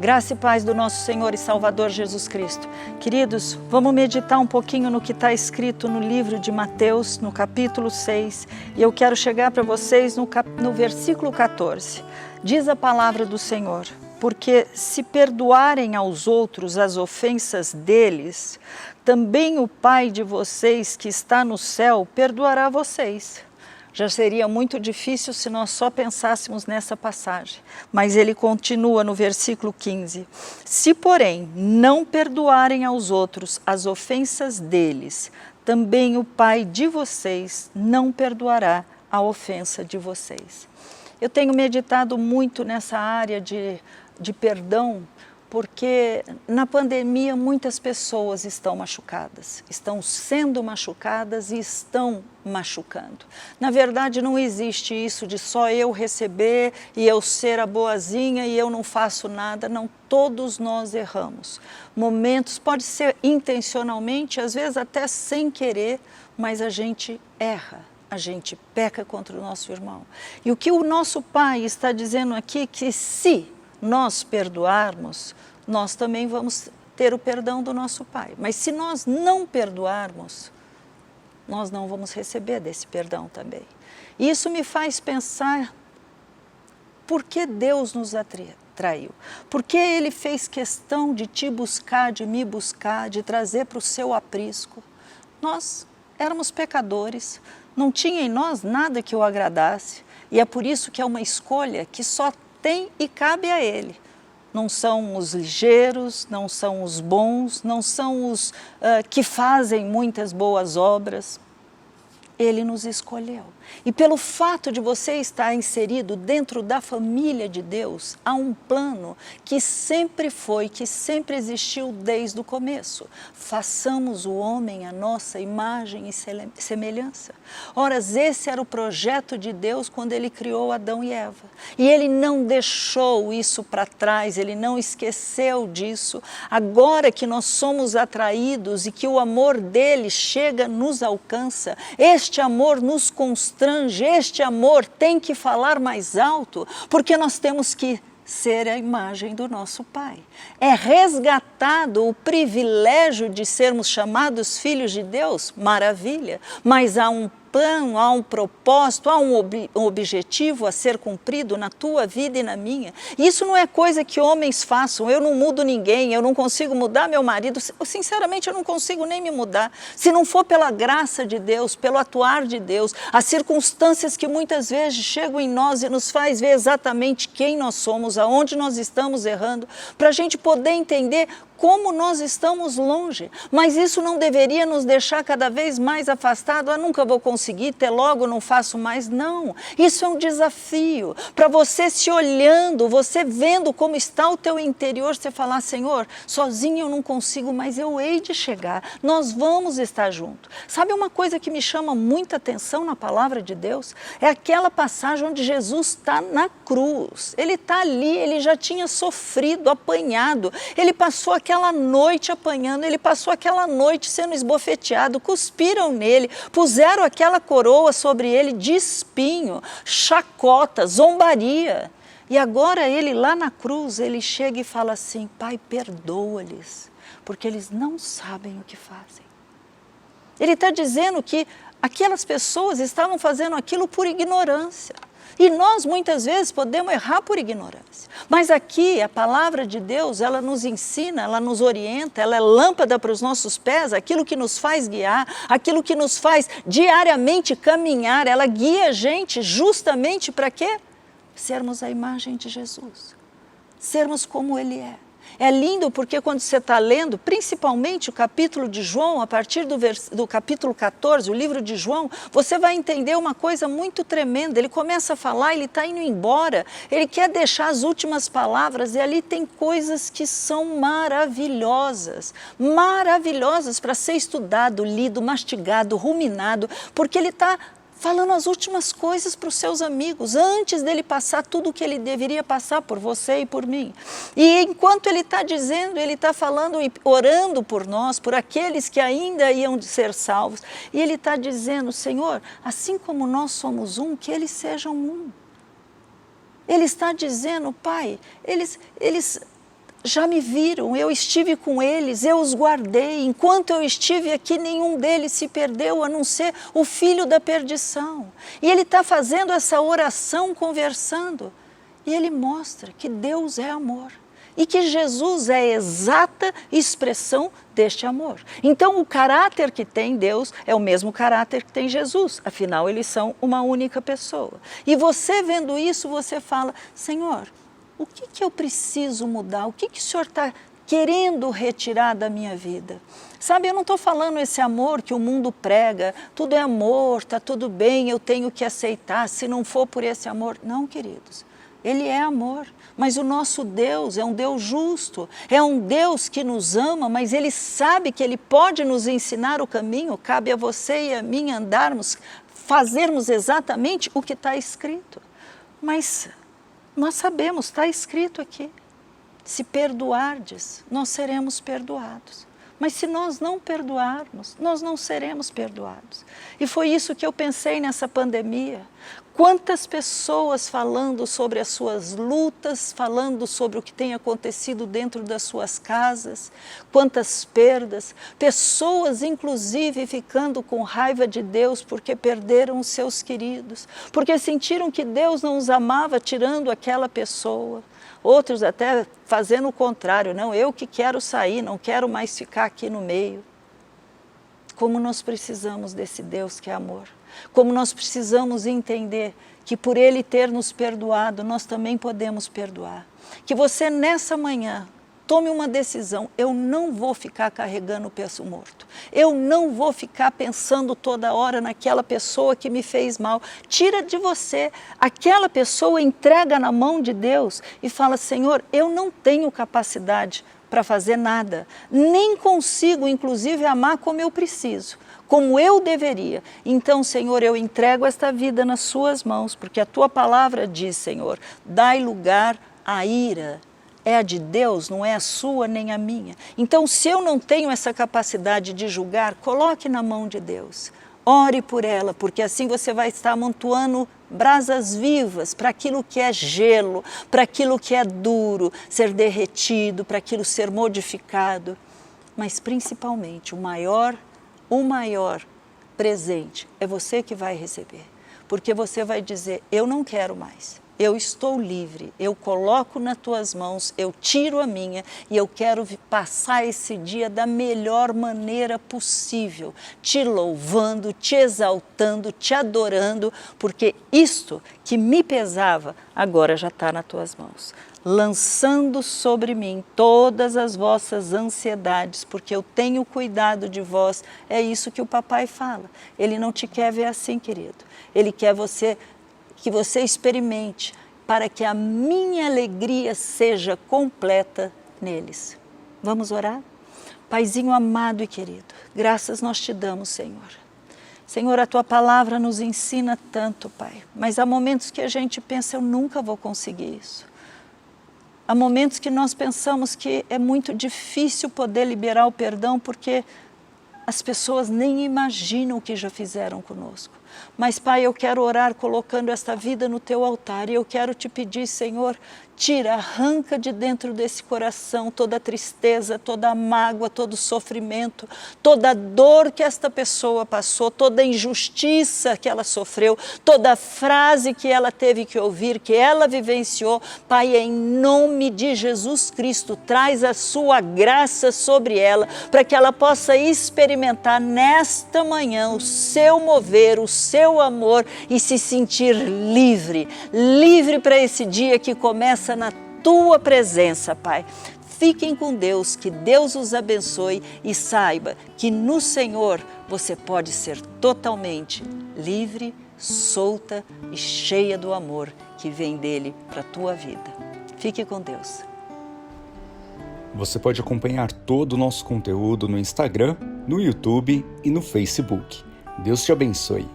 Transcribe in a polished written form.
Graça e paz do nosso Senhor e Salvador Jesus Cristo. Queridos, vamos meditar um pouquinho no que está escrito no livro de Mateus, no capítulo 6. E eu quero chegar para vocês no versículo 14. Diz a palavra do Senhor: porque se perdoarem aos outros as ofensas deles, também o Pai de vocês que está no céu perdoará vocês. Já seria muito difícil se nós só pensássemos nessa passagem. Mas ele continua no versículo 15. Se, porém, não perdoarem aos outros as ofensas deles, também o Pai de vocês não perdoará a ofensa de vocês. Eu tenho meditado muito nessa área de perdão, porque na pandemia muitas pessoas estão machucadas, estão sendo machucadas e estão machucando. Na verdade, não existe isso de só eu receber e eu ser a boazinha e eu não faço nada. Não, todos nós erramos. Momentos, pode ser intencionalmente, às vezes até sem querer, mas a gente erra. A gente peca contra o nosso irmão. E o que o nosso Pai está dizendo aqui, que se nós perdoarmos, nós também vamos ter o perdão do nosso Pai. Mas se nós não perdoarmos, nós não vamos receber desse perdão também. E isso me faz pensar, por que Deus nos traiu? Por que Ele fez questão de te buscar, de me buscar, de trazer para o seu aprisco? Nós éramos pecadores, não tinha em nós nada que o agradasse. E é por isso que é uma escolha que só tem e cabe a Ele. Não são os ligeiros, não são os bons, não são os que fazem muitas boas obras. Ele nos escolheu. E pelo fato de você estar inserido dentro da família de Deus, há um plano que sempre foi, que sempre existiu desde o começo. Façamos o homem a nossa imagem e semelhança. Ora, esse era o projeto de Deus quando Ele criou Adão e Eva. E Ele não deixou isso para trás, Ele não esqueceu disso. Agora que nós somos atraídos e que o amor dEle chega, nos alcança, este amor nos constrange, este amor tem que falar mais alto, porque nós temos que ser a imagem do nosso Pai. É resgatado o privilégio de sermos chamados filhos de Deus, maravilha, mas há um plano, há um propósito, há um objetivo a ser cumprido na tua vida e na minha. Isso não é coisa que homens façam. Eu não mudo ninguém, eu não consigo mudar meu marido. Sinceramente, eu não consigo nem me mudar. Se não for pela graça de Deus, pelo atuar de Deus, as circunstâncias que muitas vezes chegam em nós e nos faz ver exatamente quem nós somos, aonde nós estamos errando, para a gente poder entender como nós estamos longe, mas isso não deveria nos deixar cada vez mais afastados. Nunca vou conseguir, até logo não faço mais. Não, isso é um desafio para você se olhando, você vendo como está o teu interior, você falar: Senhor, sozinho eu não consigo, mas eu hei de chegar, nós vamos estar juntos. Sabe uma coisa que me chama muita atenção na palavra de Deus? É aquela passagem onde Jesus está na cruz, Ele está ali, Ele já tinha sofrido, apanhado, Ele passou aquela noite apanhando, Ele passou aquela noite sendo esbofeteado, cuspiram nele, puseram aquela coroa sobre ele de espinho, chacota, zombaria. E agora Ele lá na cruz, Ele chega e fala assim: Pai, perdoa-lhes, porque eles não sabem o que fazem. Ele está dizendo que aquelas pessoas estavam fazendo aquilo por ignorância. E nós muitas vezes podemos errar por ignorância. Mas aqui a palavra de Deus, ela nos ensina, ela nos orienta, ela é lâmpada para os nossos pés, aquilo que nos faz guiar, aquilo que nos faz diariamente caminhar, ela guia a gente justamente para quê? Sermos a imagem de Jesus, sermos como Ele é. É lindo porque quando você está lendo, principalmente o capítulo de João, a partir do capítulo 14, o livro de João, você vai entender uma coisa muito tremenda. Ele começa a falar, ele está indo embora, ele quer deixar as últimas palavras e ali tem coisas que são maravilhosas, maravilhosas para ser estudado, lido, mastigado, ruminado, porque ele está falando as últimas coisas para os seus amigos, antes dele passar tudo o que ele deveria passar por você e por mim. E enquanto ele está dizendo, ele está falando e orando por nós, por aqueles que ainda iam ser salvos. E ele está dizendo: Senhor, assim como nós somos um, que eles sejam um. Ele está dizendo: Pai, eles já me viram, eu estive com eles, eu os guardei. Enquanto eu estive aqui, nenhum deles se perdeu, a não ser o filho da perdição. E ele está fazendo essa oração, conversando. E ele mostra que Deus é amor. E que Jesus é a exata expressão deste amor. Então, o caráter que tem Deus é o mesmo caráter que tem Jesus. Afinal, eles são uma única pessoa. E você vendo isso, você fala, Senhor, o que eu preciso mudar? O que o Senhor está querendo retirar da minha vida? Sabe, eu não estou falando esse amor que o mundo prega, tudo é amor, está tudo bem, eu tenho que aceitar, se não for por esse amor. Não, queridos, Ele é amor, mas o nosso Deus é um Deus justo, é um Deus que nos ama, mas Ele sabe que Ele pode nos ensinar o caminho, cabe a você e a mim andarmos, fazermos exatamente o que está escrito. Mas nós sabemos, está escrito aqui, se perdoardes, nós seremos perdoados. Mas se nós não perdoarmos, nós não seremos perdoados. E foi isso que eu pensei nessa pandemia. Quantas pessoas falando sobre as suas lutas, falando sobre o que tem acontecido dentro das suas casas, quantas perdas, pessoas inclusive ficando com raiva de Deus porque perderam os seus queridos, porque sentiram que Deus não os amava tirando aquela pessoa. Outros até fazendo o contrário, não, eu que quero sair, não quero mais ficar aqui no meio. Como nós precisamos desse Deus que é amor. Como nós precisamos entender que por Ele ter nos perdoado, nós também podemos perdoar. Que você nessa manhã tome uma decisão, eu não vou ficar carregando o peso morto. Eu não vou ficar pensando toda hora naquela pessoa que me fez mal. Tira de você, aquela pessoa entrega na mão de Deus e fala, Senhor, eu não tenho capacidade para fazer nada, nem consigo inclusive amar como eu preciso, como eu deveria. Então, Senhor, eu entrego esta vida nas suas mãos, porque a tua palavra diz, Senhor, dai lugar à ira. É a de Deus, não é a sua nem a minha. Então, se eu não tenho essa capacidade de julgar, coloque na mão de Deus. Ore por ela, porque assim você vai estar amontoando brasas vivas para aquilo que é gelo, para aquilo que é duro ser derretido, para aquilo ser modificado. Mas principalmente o maior presente é você que vai receber. Porque você vai dizer, eu não quero mais. Eu estou livre, eu coloco nas tuas mãos, eu tiro a minha e eu quero passar esse dia da melhor maneira possível, te louvando, te exaltando, te adorando, porque isto que me pesava agora já está nas tuas mãos. Lançando sobre mim todas as vossas ansiedades, porque eu tenho cuidado de vós. É isso que o papai fala. Ele não te quer ver assim, querido. Ele quer que você experimente, para que a minha alegria seja completa neles. Vamos orar? Paizinho amado e querido, graças nós te damos, Senhor. Senhor, a tua palavra nos ensina tanto, Pai, mas há momentos que a gente pensa, eu nunca vou conseguir isso. Há momentos que nós pensamos que é muito difícil poder liberar o perdão, porque as pessoas nem imaginam o que já fizeram conosco. Mas, Pai, eu quero orar colocando esta vida no teu altar e eu quero te pedir, Senhor, tira, arranca de dentro desse coração toda a tristeza, toda a mágoa, todo o sofrimento, toda a dor que esta pessoa passou, toda a injustiça que ela sofreu, toda a frase que ela teve que ouvir, que ela vivenciou. Pai, em nome de Jesus Cristo, traz a sua graça sobre ela, para que ela possa experimentar nesta manhã o seu mover, o seu amor e se sentir livre, livre para esse dia que começa na tua presença, Pai. Fiquem com Deus, que Deus os abençoe e saiba que no Senhor você pode ser totalmente livre, solta e cheia do amor que vem dele para a tua vida. Fique com Deus. Você pode acompanhar todo o nosso conteúdo no Instagram, no YouTube e no Facebook. Deus te abençoe.